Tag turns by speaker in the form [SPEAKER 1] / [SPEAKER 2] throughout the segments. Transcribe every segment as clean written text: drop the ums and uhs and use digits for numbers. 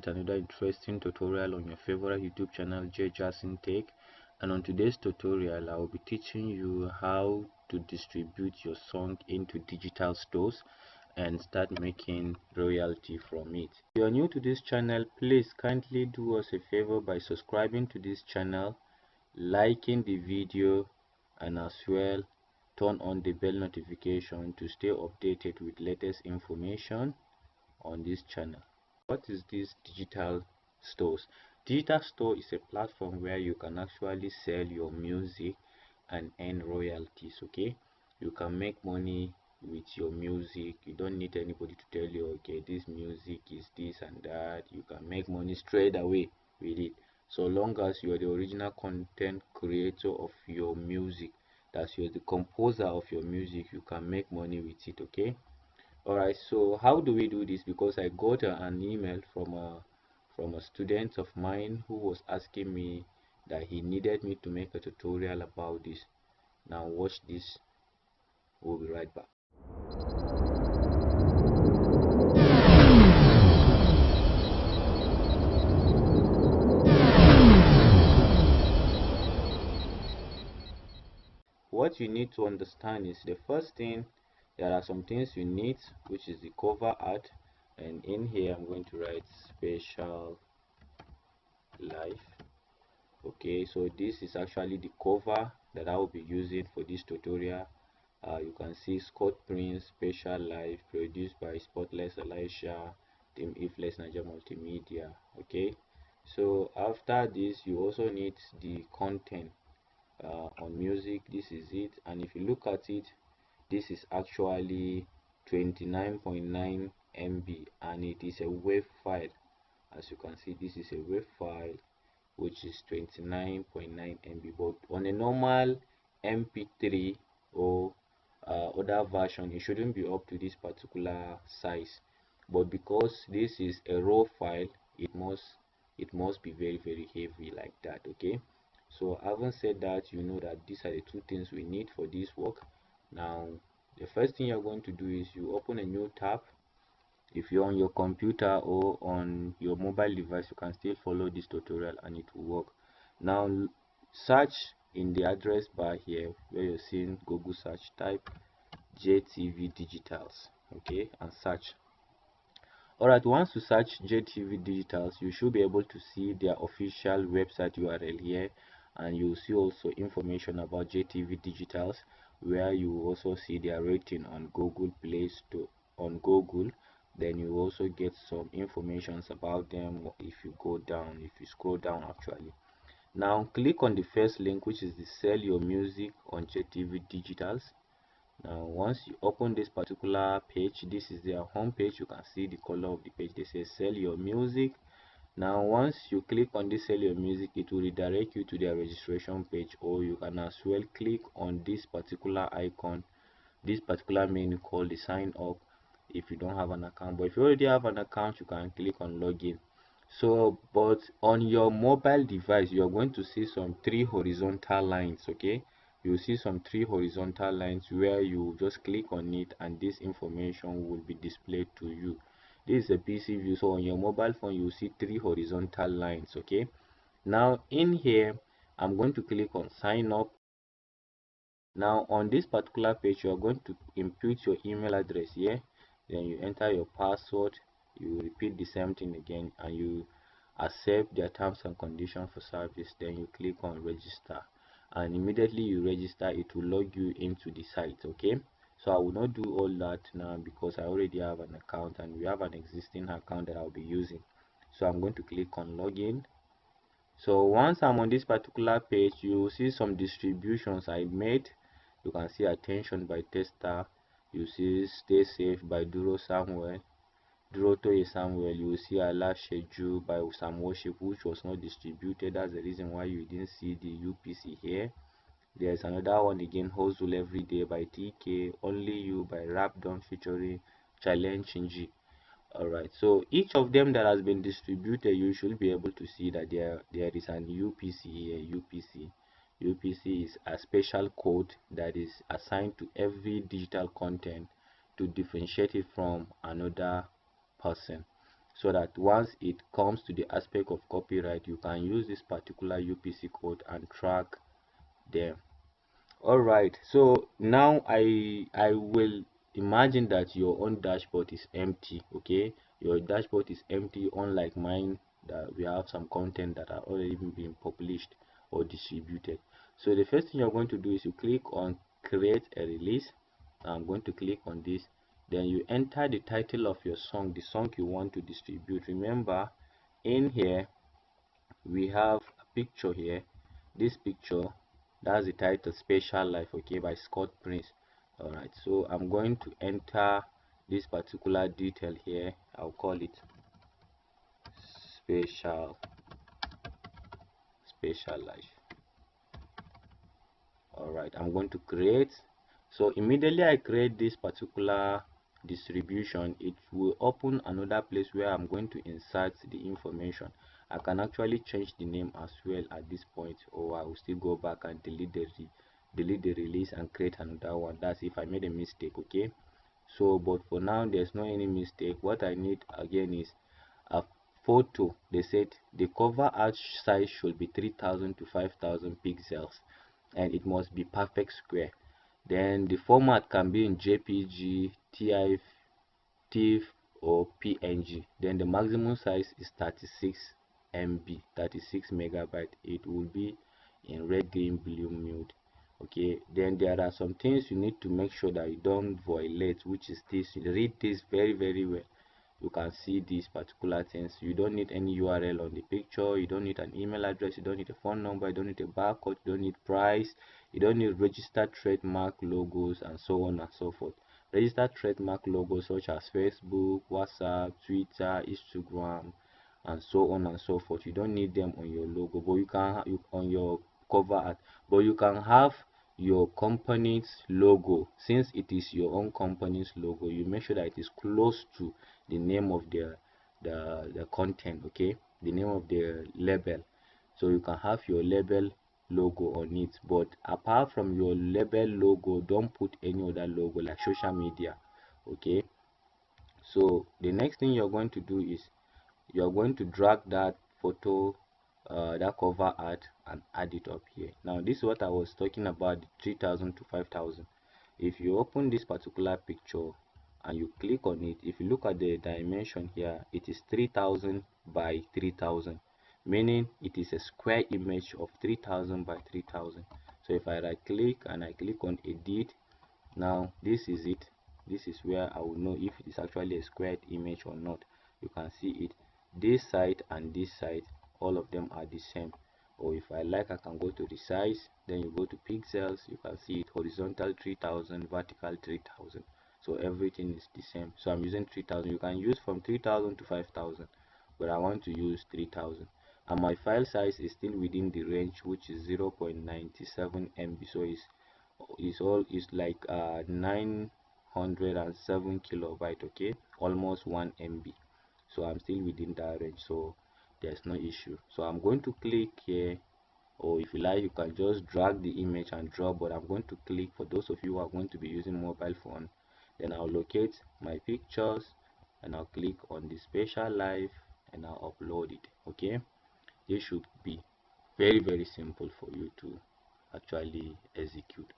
[SPEAKER 1] yet another interesting tutorial on your favorite YouTube channel, Jassen Tech. And on today's tutorial, I will be teaching you how to distribute your song into digital stores and start making royalty from it. If you are new to this channel, please kindly do us a favor by subscribing to this channel, liking the video, and as well turn on the bell notification to stay updated with latest information on this channel. What is this digital stores? Digital store is a platform where you can actually sell your music and earn royalties. Okay, you can make money with your music. You don't need anybody to tell you, okay, this music is this and that. You can make money straight away with it, so long as you are the original content creator of your music, that you're the composer of your music. You can make money with it. Okay, alright, so how do we do this? Because I got an email from a student of mine who was asking me that he needed me to make a tutorial about this. Now watch this. We'll be right back. What you need to understand is, the first thing, there are some things you need, which is the cover art, and in here I'm going to write special life. Okay, so this is actually the cover that I will be using for this tutorial. You can see Scott Prince Special Life, produced by Spotless Elisha, Team Ifless Niger Multimedia. Okay, so after this you also need the content on music. This is it, and if you look at it, this is actually 29.9 MB and it is a wave file. As you can see, this is a wave file which is 29.9 MB, but on a normal MP3 or other version, it shouldn't be up to this particular size, but because this is a raw file, it must be very heavy like that. Okay, so having said that, you know that these are the two things we need for this work. Now the first thing you're going to do is you open a new tab. If you're on your computer or on your mobile device, you can still follow this tutorial and it will work. Now search in the address bar here where you're seeing Google search, type JTV Digitals, okay, and search. Alright, once you search JTV Digitals, you should be able to see their official website URL here, and you will see also information about JTV Digitals, where you will also see their rating on Google Play Store, on Google. Then you also get some information about them if you go down, if you scroll down actually. Now click on the first link, which is the sell your music on JTV Digitals. Now once you open this particular page, this is their home page. You can see the color of the page. They say sell your music. Now once you click on this sell your music, it will redirect you to their registration page, or you can as well click on this particular icon, this particular menu called the sign up, if you don't have an account. But if you already have an account, you can click on login. So but on your mobile device, you're going to see some three horizontal lines. Okay, you see some three horizontal lines where you just click on it and this information will be displayed to you. This is a PC view, so on your mobile phone you see three horizontal lines. Okay, now in here I'm going to click on sign up. Now on this particular page, you are going to input your email address here, then you enter your password, you repeat the same thing again, and you accept their terms and conditions for service. Then you click on register, and immediately you register, it will log you into the site. Okay, so I will not do all that now because I already have an account and we have an existing account that I'll be using. So I'm going to click on login. So once I'm on this particular page, you will see some distributions I made. You can see attention by Tester, you see stay safe by Duro Samuel, Durotoye Samuel. You will see Allah schedule by Sam Worship, which was not distributed. That's the reason why you didn't see the UPC here. There's another one again, Hustle Every Day by TK, Only You by Rapdon featuring Challenge Shinji. Alright, so each of them that has been distributed, you should be able to see that there is an UPC here. UPC is a special code that is assigned to every digital content to differentiate it from another person. so that once it comes to the aspect of copyright, you can use this particular UPC code and track them. All right, so now I will imagine that your own dashboard is empty. Okay, your dashboard is empty, unlike mine that we have some content that are already being published or distributed. So the first thing you're going to do is you click on create a release. I'm going to click on this, then you enter the title of your song, the song you want to distribute. Remember, in here we have a picture here. This picture, that's the title, Special Life, okay, by Scott Prince. All right, so I'm going to enter this particular detail here. I'll call it special life. All right, I'm going to create. So immediately I create this particular distribution, it will open another place where I'm going to insert the information. I can actually change the name as well at this point, or I will still go back and delete the release and create another one. That's if I made a mistake. Okay, so but for now there's no any mistake. What I need again is a photo. They said the cover art size should be 3000 to 5000 pixels, and it must be perfect square. Then the format can be in JPG, TIFF, or PNG. Then the maximum size is 36 MB, 36 megabyte. It will be in red, green, blue mode. Okay, then there are some things you need to make sure that you don't violate, which is this. Read this very well. You can see these particular things. You don't need any URL on the picture, you don't need an email address, you don't need a phone number, you don't need a barcode, you don't need price, you don't need registered trademark logos, and so on and so forth. Registered trademark logos such as Facebook, WhatsApp, Twitter, Instagram, and so on and so forth, you don't need them on your logo, but you can on your cover art, but you can have your company's logo. Since it is your own company's logo, you make sure that it is close to the name of the content, okay, the name of the label. So you can have your label logo on it, but apart from your label logo, don't put any other logo like social media. Okay, so the next thing you're going to do is you're going to drag that photo, that cover art, and add it up here. Now this is what I was talking about, the 3000 to 5000. If you open this particular picture and you click on it, if you look at the dimension here, it is 3000 by 3000, meaning it is a square image of 3000 by 3000. So if I right click and I click on edit, now this is it. This is where I will know if it is actually a squared image or not. You can see it, this side and this side, all of them are the same. Or if I like, I can go to the size, then you go to pixels, you can see it, horizontal 3000, vertical 3000. So everything is the same. So I'm using 3000. You can use from 3000 to 5000, but I want to use 3000. And my file size is still within the range, which is 0.97 MB. So it's like 907 kilobyte, okay, almost 1 MB. So I'm still within that range, so there's no issue. So I'm going to click here, or if you like, you can just drag the image and drop, but I'm going to click. For those of you who are going to be using mobile phone, then I'll locate my pictures and I'll click on the special life and I'll upload it. Okay, this should be very simple for you to actually execute.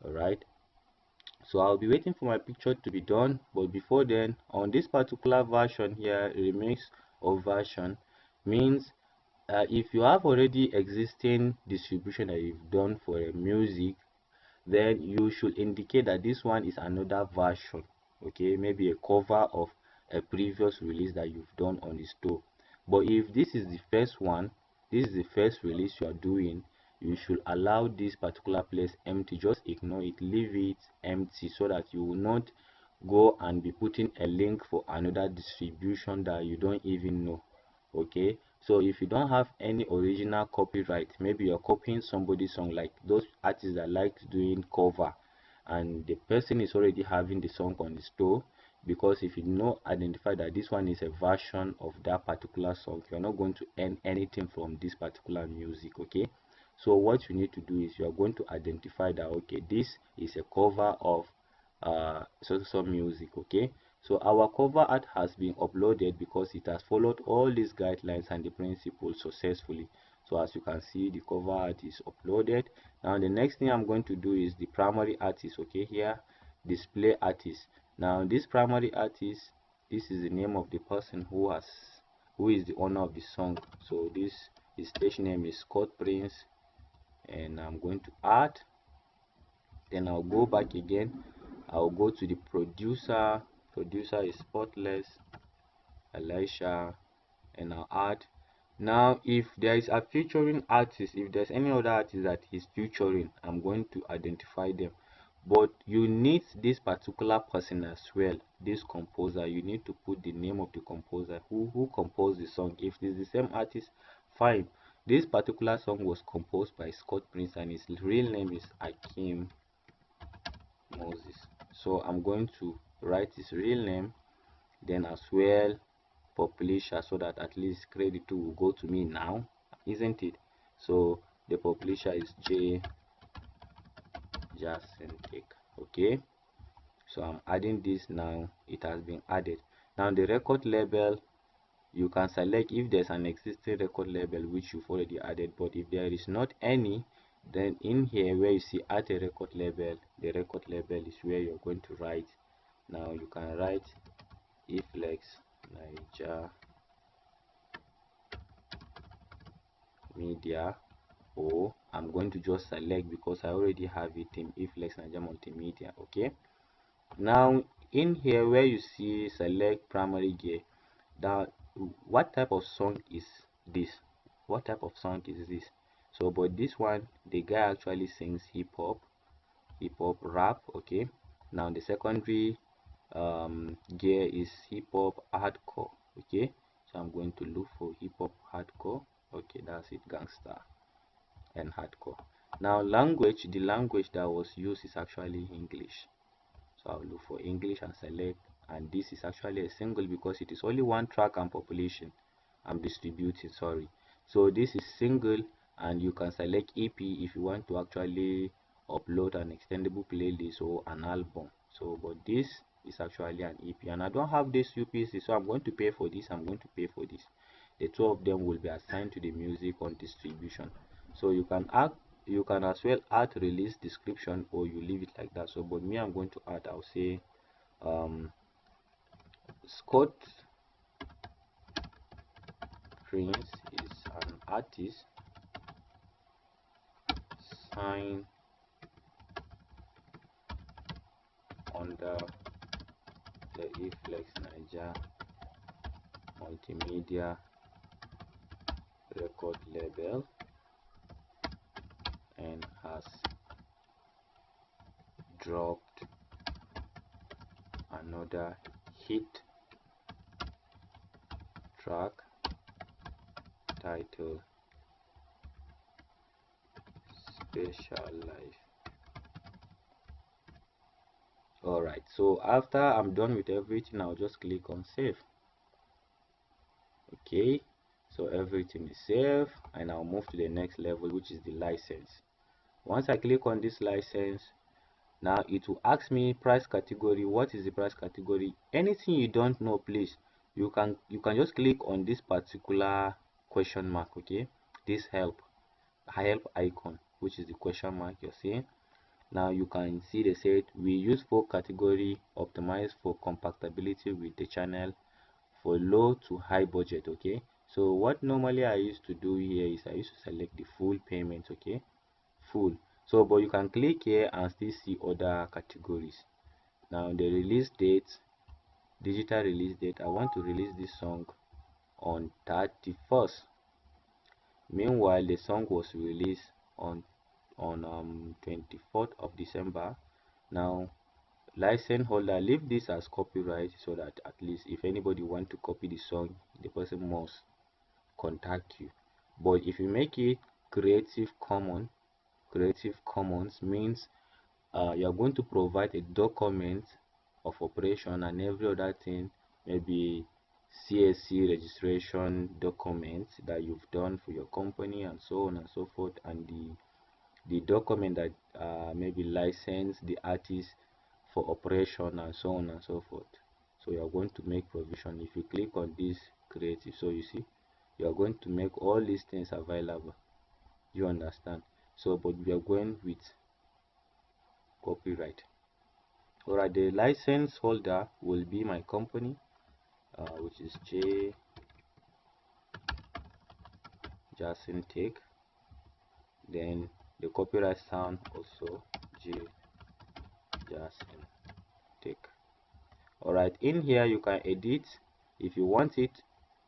[SPEAKER 1] All right, so I'll be waiting for my picture to be done, but before then, on this particular version here, remix or version means if you have already existing distribution that you've done for a music, then you should indicate that this one is another version. Okay, maybe a cover of a previous release that you've done on the store. But if this is the first one, this is the first release you are doing, you should allow this particular place empty. Just ignore it, leave it empty, so that you will not go and be putting a link for another distribution that you don't even know. Okay, so if you don't have any original copyright, maybe you're copying somebody's song, like those artists that like doing cover, and the person is already having the song on the store, because if you know identify that this one is a version of that particular song, you're not going to earn anything from this particular music. Okay, so what you need to do is you are going to identify that, okay, this is a cover of so music. Okay, So our cover art has been uploaded because it has followed all these guidelines and the principles successfully. So as you can see, the cover art is uploaded. Now the next thing I'm going to do is the primary artist. Okay, here, display artist. Now this primary artist, this is the name of the person who is the owner of the song. So this his stage name is Scott Prince, and I'm going to add. Then I'll go back again. I'll go to the producer. Producer is Spotless Elisha, and I'll add. Now if there is a featuring artist, if there's any other artist that he's featuring, I'm going to identify them. But you need this particular person as well, this composer. You need to put the name of the composer, who composed the song. If it's the same artist, fine. This particular song was composed by Scott Prince and his real name is Akim Moses. So I'm going to write his real name, then as well publisher, so that at least credit will go to me now, isn't it? So the publisher is Jassen. Okay, so I'm adding this now. It has been added. Now the record label, you can select if there's an existing record label which you've already added, but if there is not any, then in here where you see add a record label, the record label is where you're going to write. Now you can write Iflex Niger Media, or I'm going to just select because I already have it in Iflex Niger Multimedia. Okay, now in here where you see select primary gear, that what type of song is this? What type of song is this? So but this one, the guy actually sings hip-hop rap. Okay, now the secondary gear is hip-hop hardcore. Okay, so I'm going to look for hip-hop hardcore. Okay, that's it, gangster and hardcore. Now language, the language that was used is actually English. So I'll look for English and select, and this is actually a single because it is only one track and population I'm distributing, sorry. So this is single, and you can select EP if you want to actually upload an extendable playlist or an album. So but this is actually an EP, and I don't have this UPC, so I'm going to pay for this, I'm going to pay for this. The two of them will be assigned to the music on distribution. So you can add, you can as well add release description, or you leave it like that. So but me, I'm going to add, I'll say Scott Prince is an artist signed under the Iflex Niger Multimedia record label and has dropped another hit track titled Special Life. Alright, so after I'm done with everything, I'll just click on save. Okay, so everything is saved, and I'll move to the next level, which is the license. Once I click on this license, now it will ask me price category. What is the price category? Anything you don't know, please, you can just click on this particular question mark. Okay, this help icon, which is the question mark you're seeing. Now you can see they said we use 4 category optimized for compatibility with the channel for low to high budget. Okay, so what normally I used to do here is I used to select the full payment. Okay, full. So but you can click here and still see other categories. Now the release date, digital release date, I want to release this song on 31st. Meanwhile the song was released on 24th of December. Now license holder, leave this as copyright, so that at least if anybody want to copy the song, the person must contact you. But if you make it Creative Commons means you're going to provide a document of operation and every other thing, maybe CSC registration documents that you've done for your company and so on and so forth, and the document that maybe license the artist for operation and so on and so forth. So you are going to make provision. If you click on this creative, so you see you are going to make all these things available. You understand? So but we are going with copyright. Alright, the license holder will be my company, which is Jassen Tech. Then the copyright sound also Jassen Tech. Alright, in here you can edit. If you want it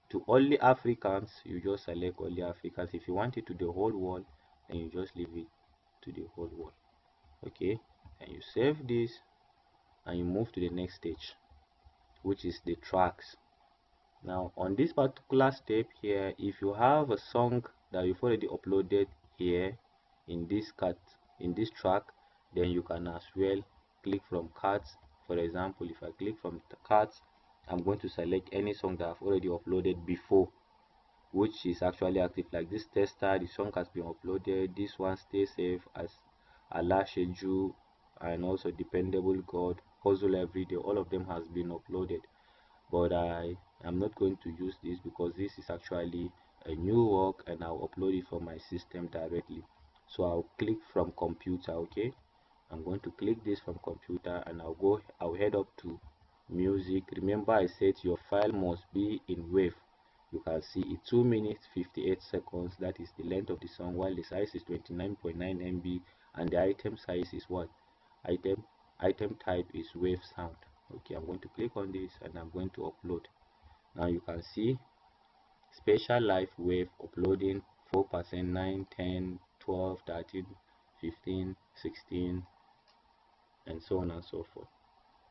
[SPEAKER 1] to only Africans, you just select only Africans. If you want it to the whole world, then you just leave it to the whole world. Okay, and you save this and you move to the next stage, which is the tracks. Now on this particular step here, if you have a song that you've already uploaded here in this track, then you can as well click from cards. For example, if I click from the cards, I'm going to select any song that I've already uploaded before, which is actually active, like this tester. The song has been uploaded. This one, Stay Safe, as Allah Sheju, and also Dependable God, Hustle Every Day, all of them has been uploaded. But I am not going to use this because this is actually a new work and I'll upload it from my system directly. So I'll click from computer. Okay, I'm going to click this from computer and I'll head up to music. Remember I said your file must be in wave. You can see it 2 minutes 58 seconds. That is the length of the song, while the size is 29.9 MB and the item size is what? Item type is wave sound. Okay, I'm going to click on this and I'm going to upload. Now you can see spatial life wave uploading 4%, 9, 10, 12, 13, 15, 16, and so on and so forth.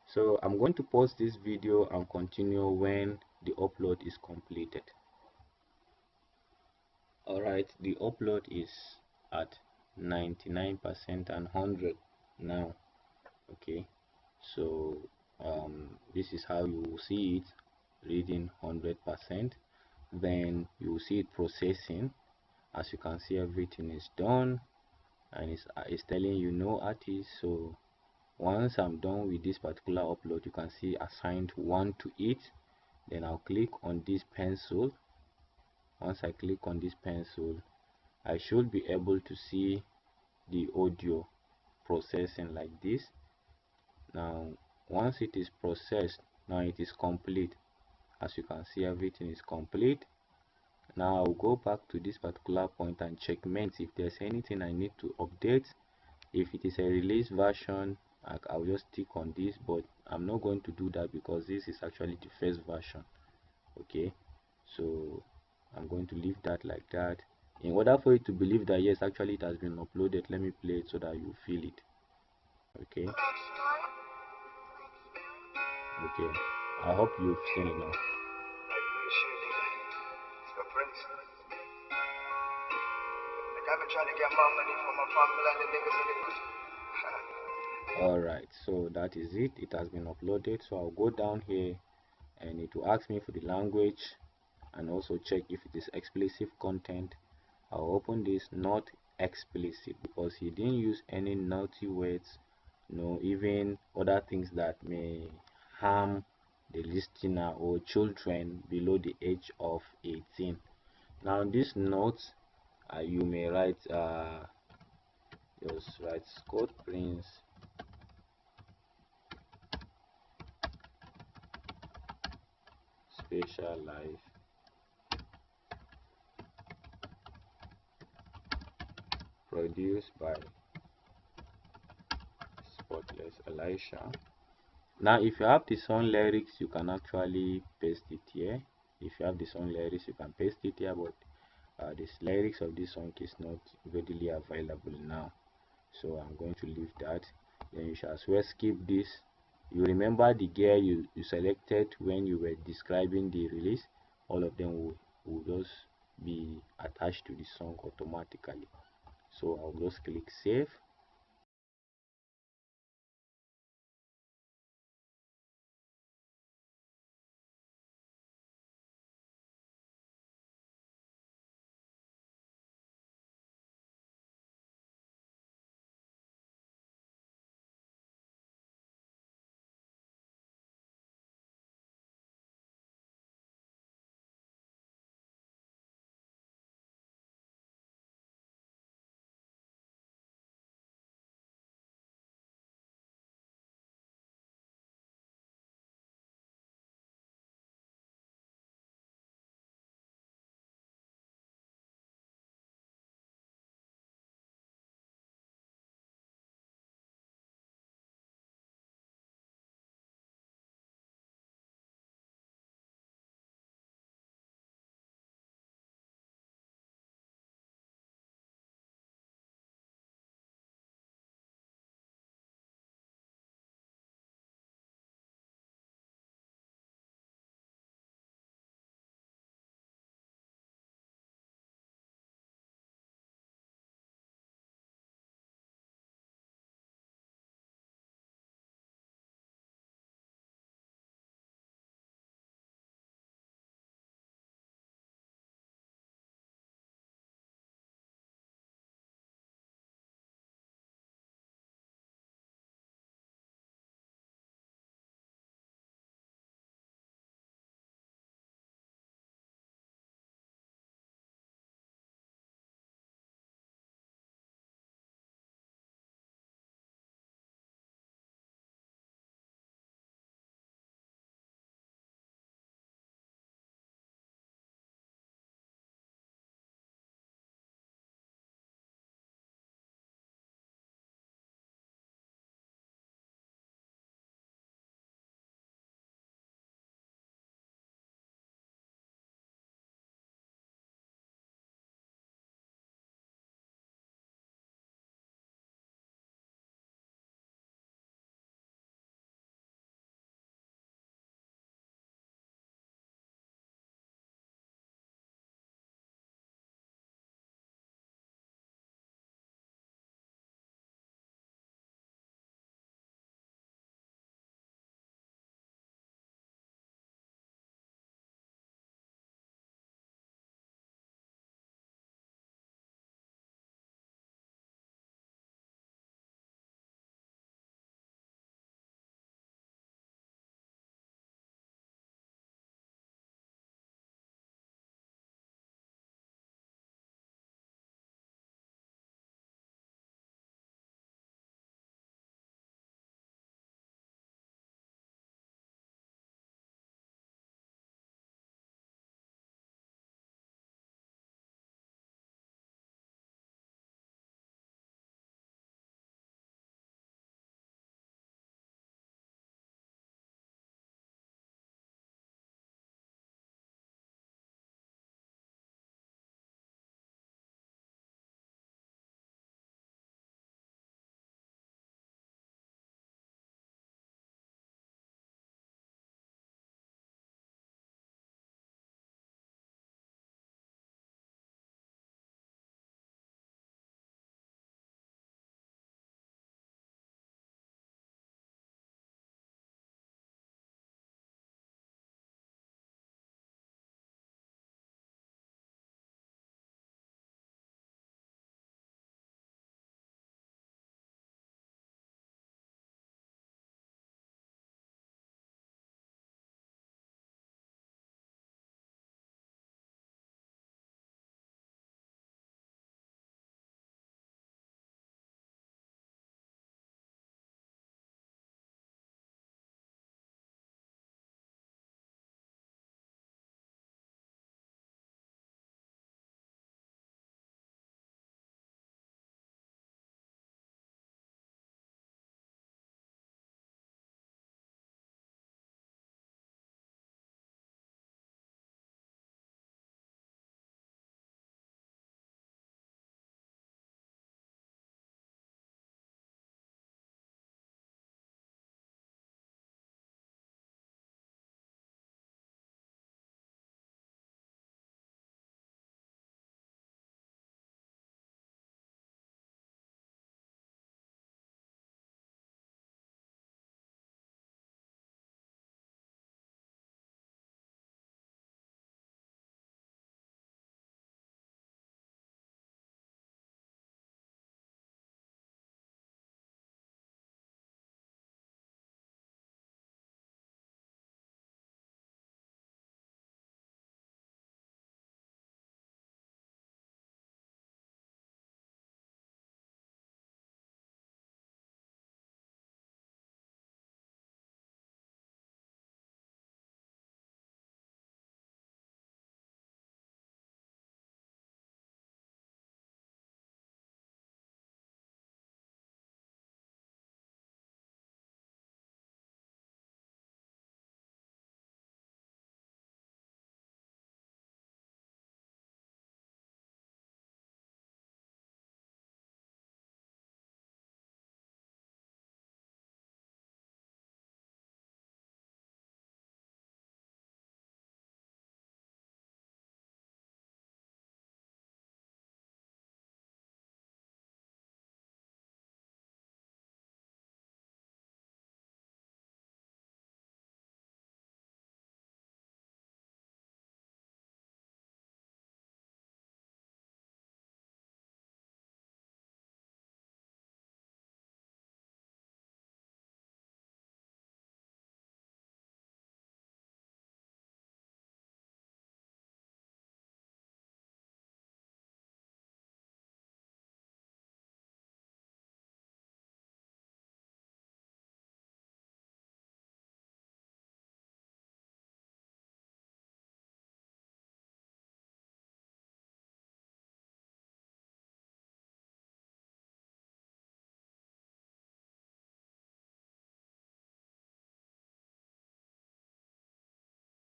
[SPEAKER 1] So I'm going to pause this video and continue when the upload is completed. Alright, the upload is at 99% and 100 now. Okay, so this is how you will see it reading 100%. Then you will see it processing. As you can see, everything is done and it's telling you no artist. So once I'm done with this particular upload, you can see assigned 1 to it. Then I'll click on this pencil. Once I click on this pencil, I should be able to see the audio processing like this. Now once it is processed, now it is complete. As you can see, everything is complete. Now I'll go back to this particular point and checkmate if there's anything I need to update. If it is a release version, I'll just tick on this, but I'm not going to do that because this is actually the first version. Okay, so I'm going to leave that like that. In order for you to believe that yes, actually it has been uploaded, let me play it so that you feel it. Okay, I hope you've seen it now. Alright, so that is it. It has been uploaded. So I'll go down here and it will ask me for the language and also check if it is explicit content. I'll open this, not explicit, because he didn't use any naughty words, no, even other things that may harm the listener or children below the age of 18. Now this note, you may write just write Scott Prince Spatial Life produced by Spotless Elisha. Now if you have the song lyrics, you can actually paste it here. If you have the song lyrics, you can paste it here, but the lyrics of this song is not readily available now, so I'm going to leave that. Then you shall as well skip this. You remember the gear you selected when you were describing the release, all of them will just be attached to the song automatically. So I'll just click save